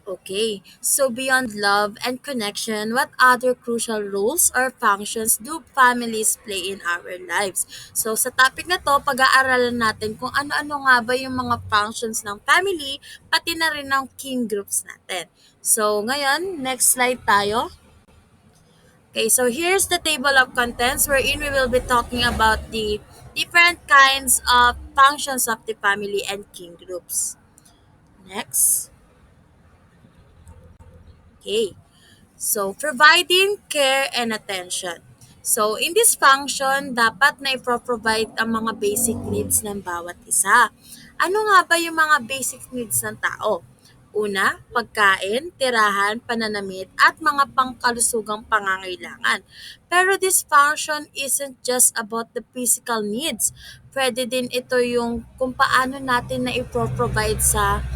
Okay, so beyond love and connection, what other crucial roles or functions do families play in our lives? So sa topic na to, pag-aaralan natin kung ano-ano nga ba yung mga functions ng family, pati na rin ng kin groups natin. So ngayon, next slide tayo. Okay, so here's the table of contents wherein we will be talking about the different kinds of functions of the family and kin groups. Next. Okay. So, providing care and attention. So, in this function, dapat na ipro-provide ang mga basic needs ng bawat isa. Ano nga ba yung mga basic needs ng tao? Una, pagkain, tirahan, pananamit, at mga pangkalusugang pangangailangan. Pero this function isn't just about the physical needs. Pwede din ito yung kung paano natin na ipro-provide sa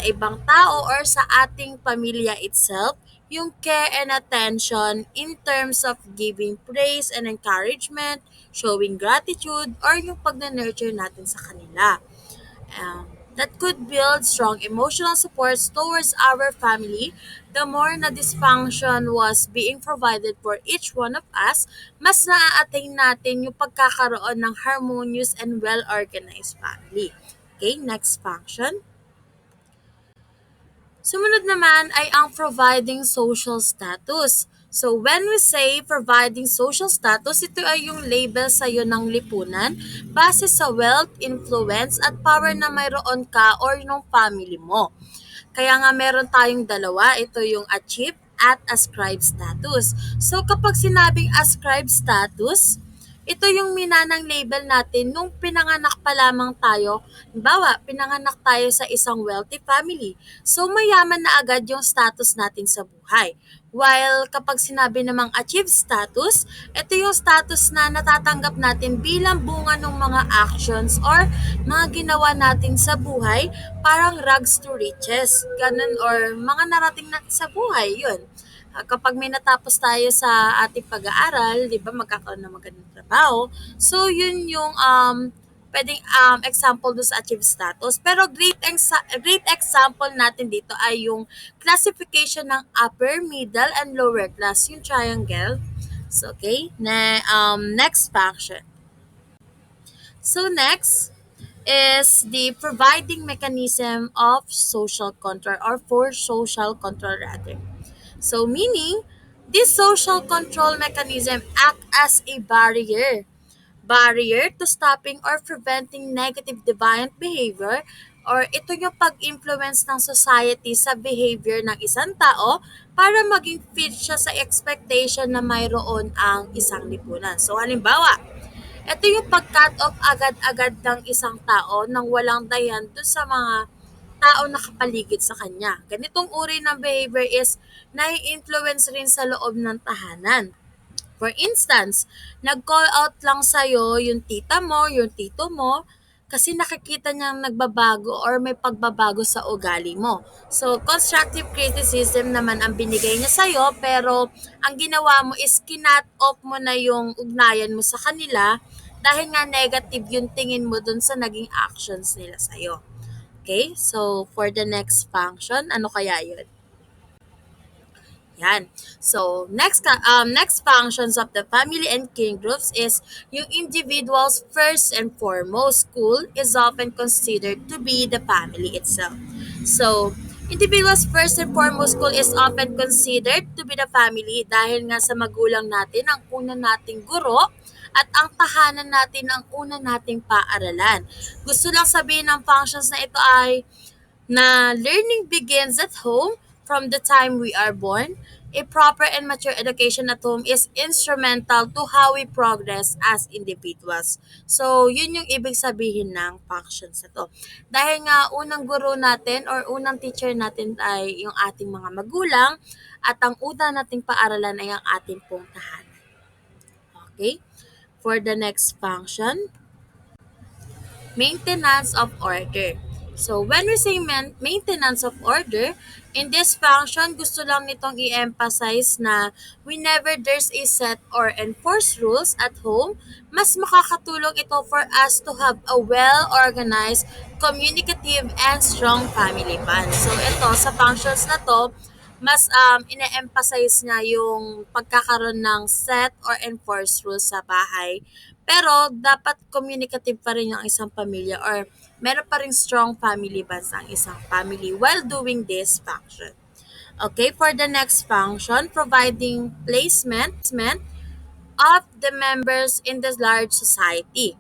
ibang tao or sa ating pamilya itself yung care and attention in terms of giving praise and encouragement, showing gratitude, or yung pag-nurture natin sa kanila. That could build strong emotional supports towards our family. The more na dysfunction was being provided for each one of us, mas naa-attain natin yung pagkakaroon ng harmonious and well-organized family. Okay, next function. Sumunod naman ay ang providing social status. So when we say providing social status, ito ay yung label sa iyo ng lipunan base sa wealth, influence at power na mayroon ka or ng family mo. Kaya nga meron tayong dalawa, ito yung achieve at ascribe status. So kapag sinabing ascribe status, ito yung minanang label natin nung pinanganak pa lamang tayo. Halimbawa, pinanganak tayo sa isang wealthy family. So mayaman na agad yung status natin sa buhay. While kapag sinabi namang achieve status, ito yung status na natatanggap natin bilang bunga ng mga actions or mga ginawa natin sa buhay, parang rags to riches, ganun, or mga narating natin sa buhay, yun. Kapag may natapos tayo sa ating pag-aaral, di ba, magkakaroon ng magandang trabaho. So, yun yung pwedeng example do sa achieve status. Pero great example natin dito ay yung classification ng upper, middle, and lower class, yung triangle. So, okay, next function. So, next is the providing mechanism of social control or for social control rather. So meaning, this social control mechanism act as a barrier to stopping or preventing negative deviant behavior or ito yung pag-influence ng society sa behavior ng isang tao para maging fit siya sa expectation na mayroon ang isang lipunan. So halimbawa, ito yung pag-cut off agad-agad ng isang tao nang walang dahilan doon sa mga tao na kapaligid sa kanya. Ganitong uri ng behavior is nai-influence rin sa loob ng tahanan. For instance, nag-call out lang sa'yo yung tita mo, yung tito mo, kasi nakikita niyang nagbabago or may pagbabago sa ugali mo. So, constructive criticism naman ang binigay niya sa'yo, pero ang ginawa mo is kinat off mo na yung ugnayan mo sa kanila dahil nga negative yung tingin mo dun sa naging actions nila sa'yo. Okay? So, for the next function, ano kaya yun? Yan. So, next functions of the family and kin groups is yung individual's first and foremost school is often considered to be the family itself. So, individual's first and foremost school is often considered to be the family dahil nga sa magulang natin ang una nating guro at ang tahanan natin ang una nating paaralan. Gusto lang sabihin ng functions na ito ay na learning begins at home from the time we are born. A proper and mature education at home is instrumental to how we progress as individuals. So, yun yung ibig sabihin ng functions na to. Dahil nga unang guro natin or unang teacher natin ay yung ating mga magulang at ang una nating paaralan ay ang ating pong tahanan. Okay? For the next function, maintenance of order. So when we say maintenance of order, in this function, gusto lang nitong i-emphasize na whenever there's a set or enforced rules at home, mas makakatulong ito for us to have a well-organized, communicative, and strong family bond. So ito, sa functions na to, mas ine-emphasize niya yung pagkakaroon ng set or enforced rules sa bahay. Pero dapat communicative pa rin yung isang pamilya or meron pa rin strong family bonds ang isang family while doing this function. Okay, for the next function, providing placement of the members in the large society.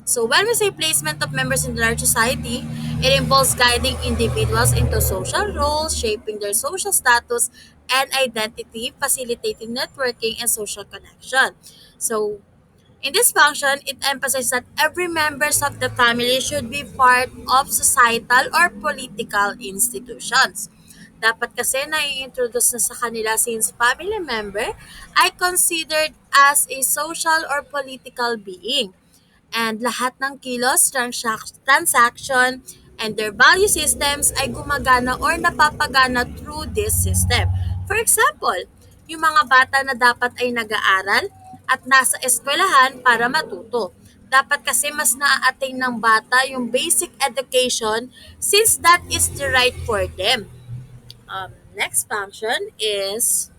So when we say placement of members in the large society, it involves guiding individuals into social roles, shaping their social status and identity, facilitating networking and social connection. So in this function, it emphasizes that every members of the family should be part of societal or political institutions. Dapat kasi na-introduce na sa kanila since family member ay considered as a social or political being. And lahat ng kilos, transaction, and their value systems ay gumagana or napapagana through this system. For example, yung mga bata na dapat ay nag-aaral at nasa eskwelahan para matuto. Dapat kasi mas na-attain ng bata yung basic education since that is the right for them. Next function is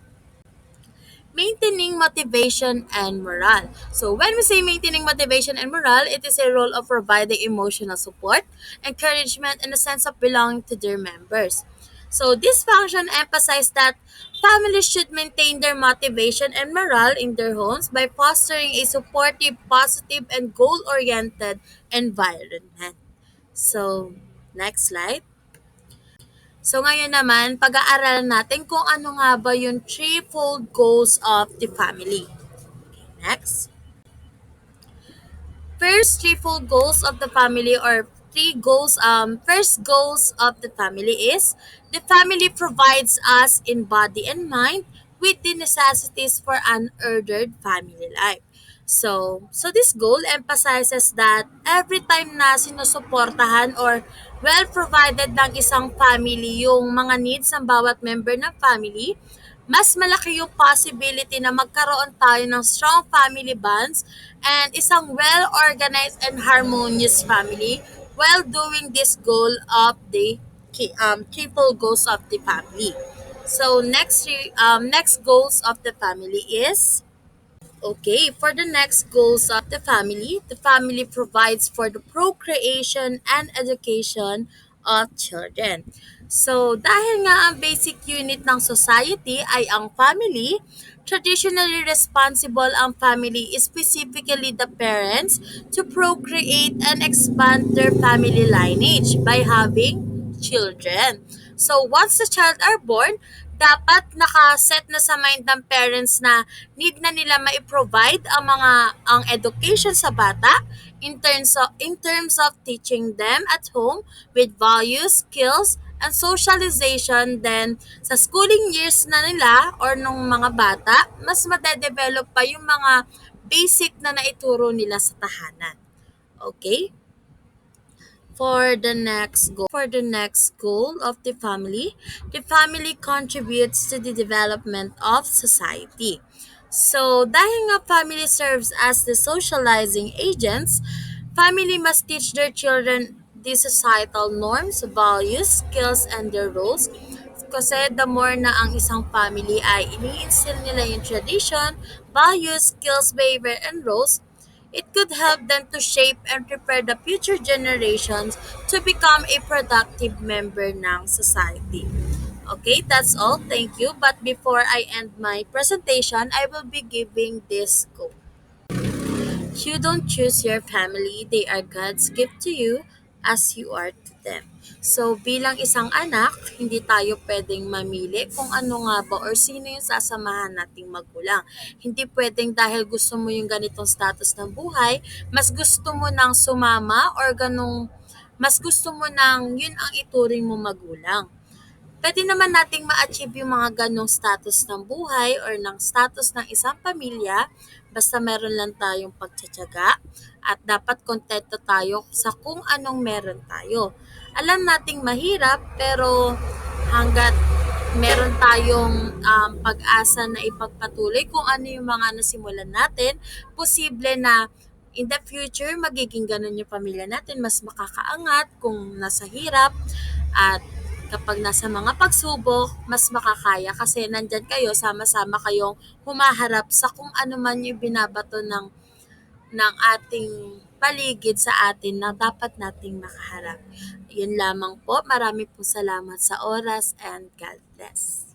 maintaining motivation and morale. So when we say maintaining motivation and morale, it is a role of providing emotional support, encouragement, and a sense of belonging to their members. So this function emphasizes that families should maintain their motivation and morale in their homes by fostering a supportive, positive, and goal-oriented environment. So, next slide. So ngayon naman, pag-aaralan natin kung ano nga ba yung threefold goals of the family. Next. First threefold goals of the family or three goals, first goals of the family is the family provides us in body and mind with the necessities for an ordered family life. So this goal emphasizes that every time na sinusuportahan or well provided ng isang family yung mga needs ng bawat member ng family, mas malaki yung possibility na magkaroon tayo ng strong family bonds and isang well-organized and harmonious family while doing this goal of the triple goals of the family. So next goals of the family is okay, for the next goals of the family provides for the procreation and education of children. So, dahil nga ang basic unit ng society ay ang family, traditionally responsible ang family, specifically the parents, to procreate and expand their family lineage by having children. So, once the child are born, dapat nakaset na sa mind ng parents na need na nila mai-provide ang education sa bata in terms of teaching them at home with values, skills, and socialization. Then sa schooling years na nila or nung mga bata, mas madedevelop pa yung mga basic na naituro nila sa tahanan. Okay? For the next goal of the family contributes to the development of society. So, dahil nga family serves as the socializing agents, family must teach their children the societal norms, values, skills, and their roles. Kasi the more na ang isang family ay ini-instill nila yung tradition, values, skills, behavior, and roles, it could help them to shape and prepare the future generations to become a productive member ng society. Okay, that's all. Thank you. But before I end my presentation, I will be giving this quote. You don't choose your family, they are God's gift to you as you are to them. So bilang isang anak, hindi tayo pwedeng mamili kung ano nga ba or sino yung sasamahan nating magulang. Hindi pwedeng dahil gusto mo yung ganitong status ng buhay, mas gusto mo nang sumama or mas gusto mo nang yun ang ituring mo magulang. Pwede naman nating ma-achieve yung mga ganong status ng buhay or ng status ng isang pamilya basta meron lang tayong pagtsatsaga at dapat kontento tayo sa kung anong meron tayo. Alam nating mahirap, pero hanggat meron tayong pag-asa na ipagpatuloy kung ano yung mga nasimulan natin, posible na in the future magiging ganun yung pamilya natin, mas makakaangat kung nasa hirap, at kapag nasa mga pagsubok, mas makakaya kasi nandyan kayo, sama-sama kayong humaharap sa kung ano man yung binabato ng ating paligid sa atin na dapat nating makaharap. Yun lamang po. Marami po salamat sa oras, and God bless.